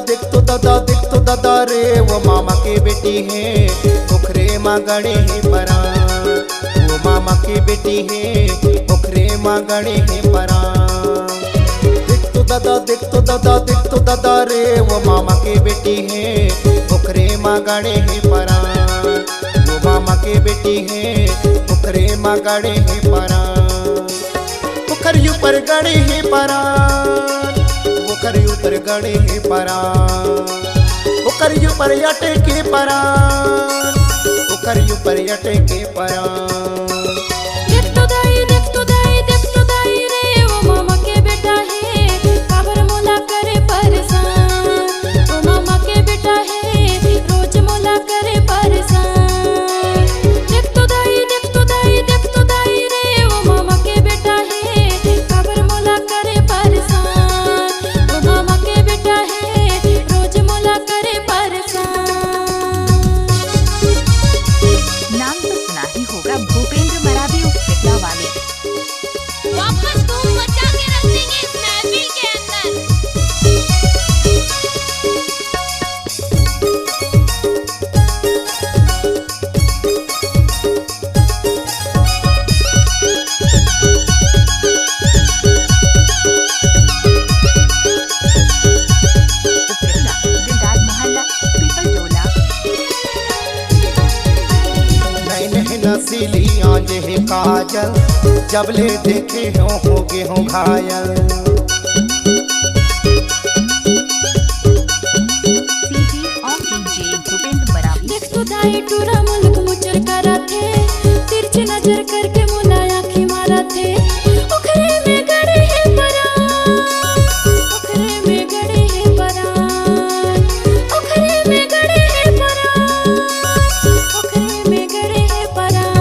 देख तो दादा रे वो मामा की बेटी है पोखरे माँ गड़े है परा। वो मामा की बेटी है पोखरे माँ गड़े है परा। देख तो दादा रे वो मामा की बेटी है पोखरे माँ गड़े है परा। वो मामा की बेटी है पोखरे माँ गड़े है परा। पोखरी ऊपर गड़े है परा। पोखरी ऊपर गड़े है परा। पोखरी ऊपर अटे के परा। पोखरी ऊपर अटे के परा। देख तो दाई रे वो मामा के बेटा है काबर मोला करे परेशान। वो मामा के बेटा है रोज मोला करे परेशान। देख तो दाई रे वो मामा के बेटा है काबर मोला करे परेशान। वो मामा के बेटा है रोज मोला करे परेशान। नाम तो सुना ही होगा, भूपेंद्र मरावी उपकेतला वाले। वापस धूम मचा के रख देंगे इस महफिल के अंदर। उपकेतला दिलदार मोहल्ला पीपल टोला। नैन नसीली आंज है काजल जब ले देखे हो गए हो घायल। सीधी और डीजे भूपेंद्र मरावी। देख तो दाई टूरा मुल्क मुचर करा थे तिरछी नजर करके मुलाया आँखी मारा थे। ओखरे में गड़े है परान। ओखरे में गड़े है परान। ओखरे में गड़े है परान। ओखरे में गड़े है परान।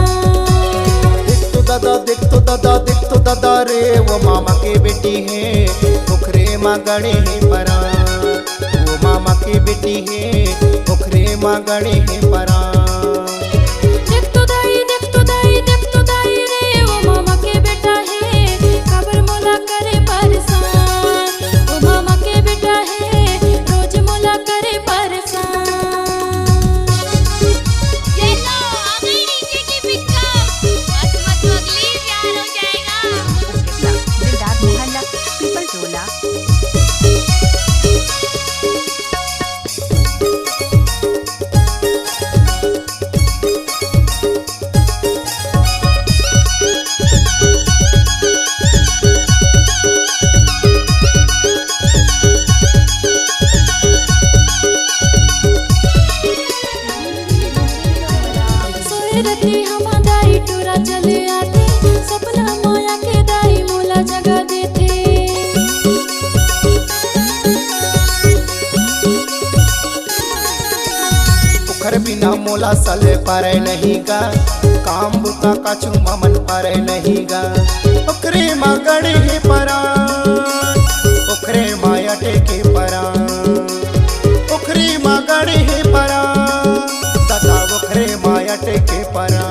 देख तो दादा रे वो मामा की बेटी है पोखरे माँ गड़े है परा। वो मामा की बेटी है पोखरे माँ गड़े है परा। देख तो दाई रे वो मामा के बेटा है काबर मोला करे परेशान। वो मामा के बेटा है रोज मोला करे परेशान। ये लो आ गई नीचे की पिकअप। मत अगली प्यार हो जाएगा। उपकेतला दिलदार मोहल्ला पीपल टोला। सोए रती हम दाई टूरा चले आते सपना माया के दाई मोला जगा देते। पोखर बिना मोला सले पर नहीं गा काम बुता का चुमा मन पर नहीं गा। पोखरे माँ गड़े है परा। पोखरे माँ अटे के परा। पोखरे माँ गड़े है परा। दादा पोखरे माँ अटे के परा।